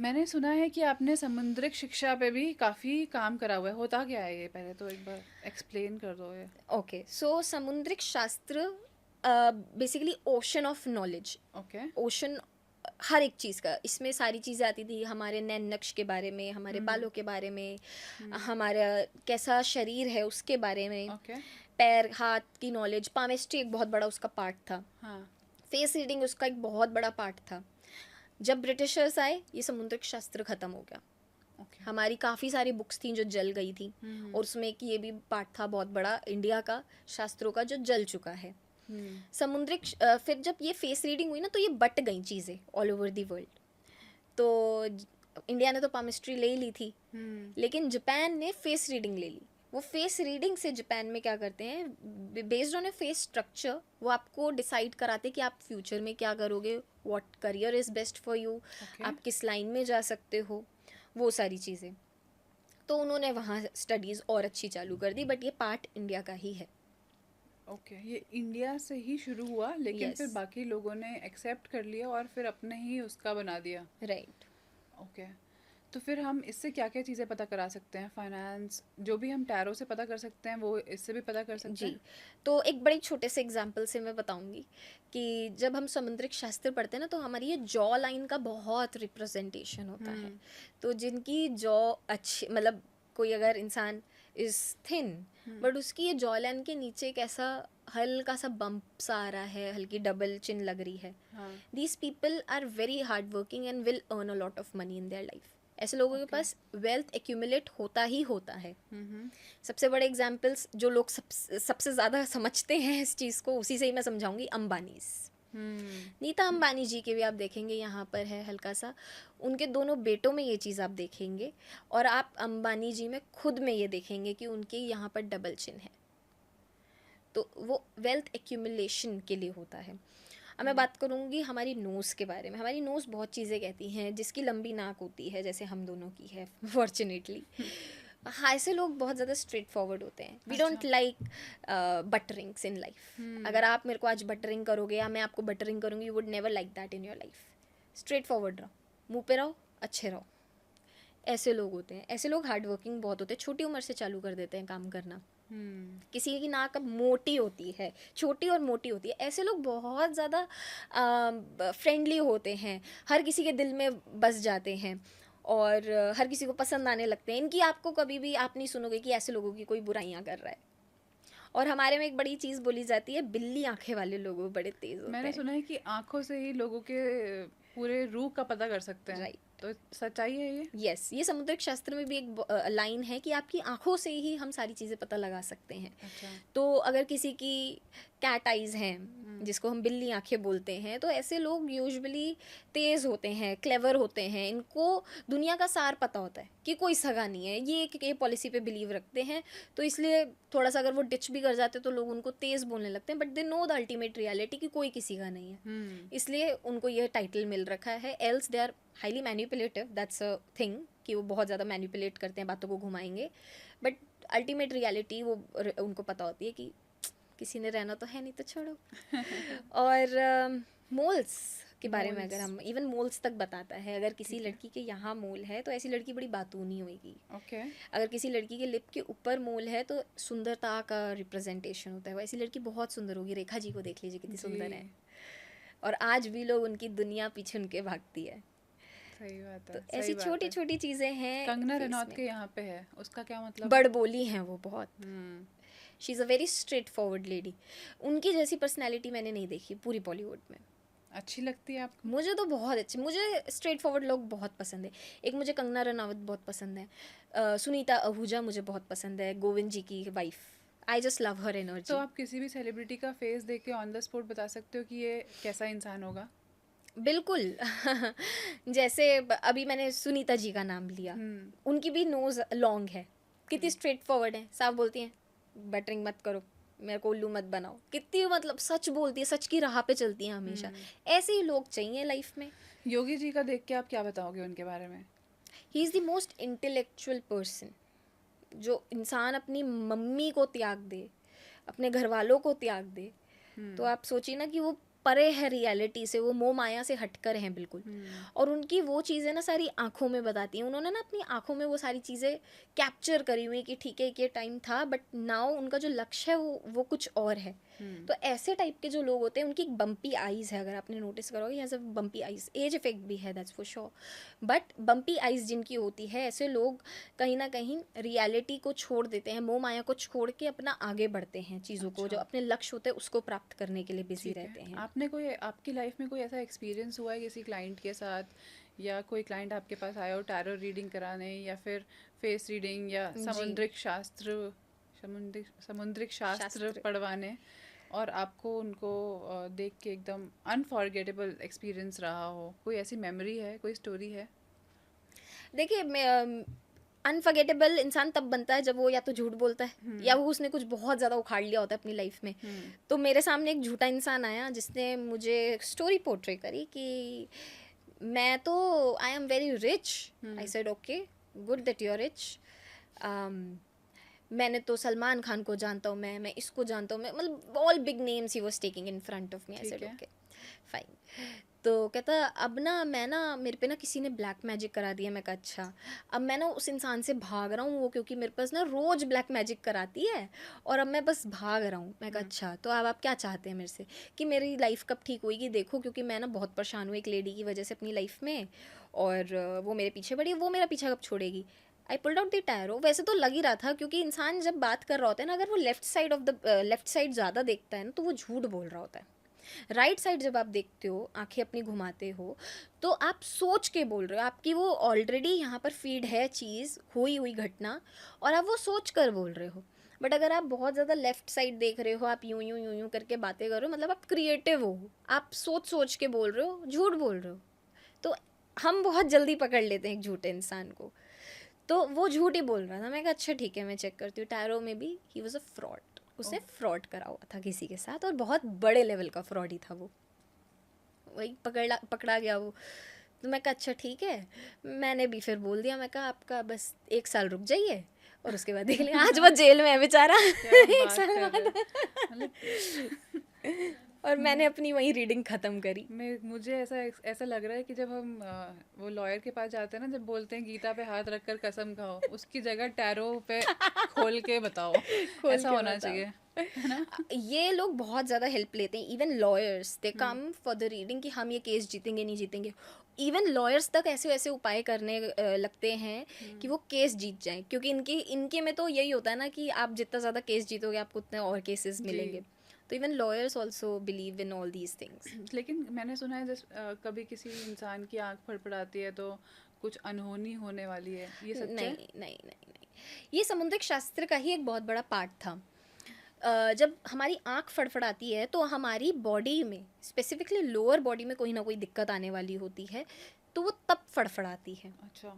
मैंने सुना है कि आपने समुद्रिक शिक्षा पे भी काफ़ी काम करा हुआ है। होता क्या है ये? पहले तो एक बार एक्सप्लेन कर दो ये। ओके, सो समुद्रिक शास्त्र basically ocean of knowledge. Okay. Ocean हर एक चीज़ का, इसमें सारी चीज़ें आती थी, हमारे नैन नक्श के बारे में, हमारे बालों के बारे में, हमारा कैसा शरीर है उसके बारे में, ओके। पैर हाथ की नॉलेज, पामेस्ट्री एक बहुत बड़ा उसका पार्ट था, हाँ। फेस रीडिंग उसका एक बहुत बड़ा पार्ट था। जब ब्रिटिशर्स आए ये समुद्रिक शास्त्र ख़त्म हो गया। ओके। हमारी काफ़ी सारी बुक्स थी जो जल गई थी, और उसमें एक ये भी पार्ट था बहुत बड़ा इंडिया का शास्त्रों का जो जल चुका है। समुद्रिक फिर जब ये फेस रीडिंग हुई ना, तो ये बट गई चीज़ें ऑल ओवर दी वर्ल्ड। तो इंडिया ने तो पामिस्ट्री ले ही ली थी, लेकिन जापान ने फेस रीडिंग ले ली। वो फेस रीडिंग से जापान में क्या करते हैं, based on A face structure वो आपको डिसाइड कराते हैं कि आप फ्यूचर में क्या करोगे, what career is best for you, आप किस लाइन में जा सकते हो, वो सारी चीज़ें। तो उन्होंने वहाँ स्टडीज़ और अच्छी चालू कर दी, बट ये पार्ट इंडिया का ही है। ओके, ये इंडिया से ही शुरू हुआ, लेकिन फिर यस, बाकी लोगों ने एक्सेप्ट कर लिया और फिर अपने ही उसका बना दिया। राइट। ओके। तो फिर हम इससे क्या क्या चीज़ें पता करा सकते हैं? फाइनेंस जो भी हम टैरो से पता कर सकते हैं वो इससे भी पता कर सकते जी, हैं? तो एक बड़े छोटे से एग्जांपल से मैं बताऊंगी कि जब हम समुद्रिक शास्त्र पढ़ते हैं ना, तो हमारी ये जॉ लाइन का बहुत रिप्रेजेंटेशन होता है। तो जिनकी जॉ अच्छी, मतलब कोई अगर इंसान इज थिन, बट उसकी ये जॉ लाइन के नीचे एक ऐसा हल्का सा बम्प सा आ रहा है, हल्की डबल चिन लग रही है, हाँ। These people are very hard working and will earn a lot of money in their life. ऐसे लोगों के ओके। पास वेल्थ एक्यूमुलेट होता ही होता है। सबसे बड़े एग्जाम्पल्स जो लोग सबसे ज़्यादा समझते हैं इस चीज़ को, उसी से ही मैं समझाऊंगी, अंबानीज। नीता अंबानी जी के भी आप देखेंगे यहाँ पर है हल्का सा, उनके दोनों बेटों में ये चीज़ आप देखेंगे, और आप अंबानी जी में खुद में ये देखेंगे कि उनके यहाँ पर डबल चिन है। तो वो वेल्थ एक्यूमुलेशन के लिए होता है। अब मैं बात करूँगी हमारी नोज़ के बारे में। हमारी नोज़ बहुत चीज़ें कहती हैं, जिसकी लंबी नाक होती है जैसे हम दोनों की है फॉर्चुनेटली। हाँ, ऐसे लोग बहुत ज़्यादा स्ट्रेट फॉरवर्ड होते हैं। We don't like butterings in life. अगर आप मेरे को आज बटरिंग करोगे या मैं आपको बटरिंग करूँगी, you would never like that in your life. Straight forward रहो, मुँह पे रहो, अच्छे रहो। ऐसे लोग होते हैं। ऐसे लोग हार्ड वर्किंग बहुत होते हैं, छोटी उम्र से चालू कर देते हैं काम करना। किसी की नाक अब मोटी होती है, छोटी और मोटी होती है, ऐसे लोग बहुत ज़्यादा फ्रेंडली होते हैं, हर किसी के दिल में बस जाते हैं, और हर किसी को पसंद आने लगते हैं। इनकी आपको कभी भी आप नहीं सुनोगे कि ऐसे लोगों की कोई बुराइयां कर रहा है। और हमारे में एक बड़ी चीज़ बोली जाती है, बिल्ली आंखें वाले लोग बड़े तेज़ होते मैंने हैं। सुना है कि आँखों से ही लोगों के पूरे रूह का पता कर सकते हैं। राइट। तो सच्चाई है ये? यस, ये समुद्रिक शास्त्र में भी एक लाइन है कि आपकी आंखों से ही हम सारी चीज़ें पता लगा सकते हैं। अच्छा। तो अगर किसी की कैट आइज़ हैं, जिसको हम बिल्ली आंखें बोलते हैं, तो ऐसे लोग यूजुअली तेज़ होते हैं, क्लेवर होते हैं, इनको दुनिया का सार पता होता है कि कोई सगा नहीं है, ये एक पॉलिसी पे बिलीव रखते हैं। तो इसलिए थोड़ा सा अगर वो डिच भी कर जाते तो लोग उनको तेज़ बोलने लगते हैं, but they know the ultimate reality कि कोई किसी का नहीं है। इसलिए उनको ये टाइटल मिल रखा है। Else they are highly manipulative, that's a thing, कि वो बहुत ज़्यादा मैनिपुलेट करते हैं, बातों को घुमाएंगे, बट अल्टीमेट रियलिटी वो उनको पता होती है कि किसी ने रहना तो है नहीं, तो छोड़ो। और मोल्स के बारे में अगर मोल्स। हम, इवन मोल्स तक बताता है, अगर किसी ठीक है। लड़की के यहाँ मोल है तो ऐसी लड़की बड़ी बातूनी होगी। ओके। अगर किसी लड़की के लिप के ऊपर मोल है तो सुंदरता का रिप्रेजेंटेशन होता है, वो ऐसी लड़की बहुत सुंदर होगी। रेखा जी को देख लीजिए, कितनी जी। सुंदर है, और आज भी लोग उनकी दुनिया पीछे उनके भागती है। सही बात तो है, ऐसी सही बात छोटी है। छोटी चीज़ें हैं कंगना फेस रनौत में। के यहाँ पे है, उसका क्या मतलब? बड़बोली हैं वो बहुत। Hmm. She is a very straight forward lady. उनकी जैसी पर्सनैलिटी मैंने नहीं देखी पूरी बॉलीवुड में। अच्छी लगती है आपको? मुझे तो बहुत अच्छी, मुझे स्ट्रेट फॉरवर्ड लोग बहुत पसंद है। एक मुझे कंगना रनावत बहुत पसंद है, सुनीता आहूजा मुझे बहुत पसंद है, गोविंद जी की वाइफ। आई जस्ट लव हर तो एनर्जी। आप किसी भी सेलिब्रिटी का फेस देख के ऑन द स्पॉट बता सकते हो कि ये कैसा इंसान होगा? बिल्कुल। जैसे अभी मैंने सुनीता जी का नाम लिया, उनकी भी नोज़ लॉन्ग है, कितनी स्ट्रेट फॉरवर्ड है, साफ बोलती हैं बटरिंग मत करो, मेरे को उल्लू मत बनाओ, कितनी मतलब सच बोलती है, सच की राह पे चलती हैं हमेशा। ऐसे ही लोग चाहिए लाइफ में। योगी जी का देख के आप क्या बताओगे उनके बारे में? He is the most intellectual person. जो इंसान अपनी मम्मी को त्याग दे, अपने घर वालों को त्याग दे, तो आप सोचिए ना कि वो परे है रियलिटी से, वो मोह माया से हटकर हैं बिल्कुल। और उनकी वो चीज़ें ना सारी आंखों में बताती हैं, उन्होंने ना अपनी आंखों में वो सारी चीज़ें कैप्चर करी हुई कि ठीक है ये टाइम था, बट नाउ उनका जो लक्ष्य है वो कुछ और है। तो ऐसे टाइप के जो लोग होते हैं उनकी एक बम्पी आईज़ है, अगर आपने नोटिस करोगे, यहाँ से बम्पी आईज़, एज इफेक्ट भी है, that's for sure, but bumpy eyes जिनकी होती है, ऐसे लोग कहीं ना कहीं रियलिटी को छोड़ देते हैं, मोह माया को छोड़ के अपना आगे बढ़ते हैं, चीज़ों को जो अपने लक्ष्य होते हैं उसको प्राप्त करने के लिए बिजी रहते हैं। आपने कोई, आपकी लाइफ में कोई ऐसा एक्सपीरियंस हुआ है किसी क्लाइंट के साथ, या कोई क्लाइंट आपके पास आया हो टैरो रीडिंग कराने, या फिर फेस रीडिंग, या समुद्रिक शास्त्र पढ़वाने, और आपको उनको देख के एकदम अनफॉरगेटेबल एक्सपीरियंस रहा हो? कोई ऐसी मेमोरी है, कोई स्टोरी है? देखिए, अनफर्गेटेबल इंसान तब बनता है जब वो या तो झूठ बोलता है या वो उसने कुछ बहुत ज़्यादा उखाड़ लिया होता है अपनी लाइफ में। तो मेरे सामने एक झूठा इंसान आया जिसने मुझे स्टोरी पोर्ट्रे करी कि मैं तो I am very rich. I said okay, good that you are rich. मैंने तो सलमान खान को जानता हूँ, मैं इसको जानता हूँ, मैं मतलब all big names he was taking in front of me. I said okay fine. तो कहता अब ना मैं ना मेरे पे ना किसी ने ब्लैक मैजिक करा दिया। मैं कहा अच्छा। अब मैं ना उस इंसान से भाग रहा हूँ, वो क्योंकि मेरे पास ना रोज़ ब्लैक मैजिक कराती है और अब मैं बस भाग रहा हूँ। मैं कहा अच्छा, तो अब आप क्या चाहते हैं मेरे से कि मेरी लाइफ कब ठीक होएगी? देखो, क्योंकि मैं ना बहुत परेशान हूँ एक लेडी की वजह से अपनी लाइफ में, और वो मेरे पीछे पड़ी, वो मेरा पीछा कब छोड़ेगी? I pulled out the tarot. वैसे तो लग ही रहा था, क्योंकि इंसान जब बात कर रहा होता है ना, अगर वो लेफ्ट साइड ज़्यादा देखता है ना, तो वो झूठ बोल रहा होता है। राइट साइड जब आप देखते हो, आंखें अपनी घुमाते हो, तो आप सोच के बोल रहे हो, आपकी वो ऑलरेडी यहाँ पर फीड है चीज़, हुई हुई घटना, और आप वो सोच कर बोल रहे हो। बट अगर आप बहुत ज़्यादा लेफ्ट साइड देख रहे हो, आप यूं यूं यूं यूं करके बातें कर रहे हो, मतलब आप क्रिएटिव हो, आप सोच सोच के बोल रहे हो, झूठ बोल रहे हो। तो हम बहुत जल्दी पकड़ लेते हैं एक झूठे इंसान को। तो वो झूठ ही बोल रहा था। मैं कहा अच्छा ठीक है, मैं चेक करती हूँ। टैरो में भी ही वॉज अ फ्रॉड, उसने फ्रॉड करा हुआ था किसी के साथ, और बहुत बड़े लेवल का फ्रॉड ही था वो। वही पकड़ा गया वो। तो मैं कहा अच्छा ठीक है। मैंने भी फिर बोल दिया, मैं कहा आपका बस 1 साल रुक जाइए और उसके बाद देख लेंगे। आज वो जेल में है बेचारा 1 साल बाद। और मैंने अपनी वही रीडिंग ख़त्म करी। मुझे ऐसा लग रहा है कि जब हम वो लॉयर के पास जाते हैं ना, जब बोलते हैं गीता पे हाथ रखकर कसम खाओ, उसकी जगह टैरो पे खोल के बताओ। ऐसा होना चाहिए, है ना? ये लोग बहुत ज़्यादा हेल्प लेते हैं। Even lawyers, they come for the reading कि हम ये केस जीतेंगे नहीं जीतेंगे। इवन लॉयर्स तक ऐसे वैसे उपाय करने लगते हैं कि वो केस जीत जाएं, क्योंकि इनके में तो यही होता है ना कि आप जितना ज़्यादा केस जीतोगे आपको उतने और केसेस मिलेंगे। तो even lawyers also believe in all these things. लेकिन मैंने सुना है कभी किसी इंसान की आँख फड़फड़ाती है तो कुछ अनहोनी होने वाली है, ये सच है? नहीं नहीं नहीं नहीं, ये समुद्रिक शास्त्र का ही एक बहुत बड़ा पार्ट था। जब हमारी आँख फड़फड़ाती है तो हमारी बॉडी में, स्पेसिफिकली लोअर बॉडी में कोई ना कोई दिक्कत आने वाली होती है, तो वो तब फड़फड़ाती है। अच्छा।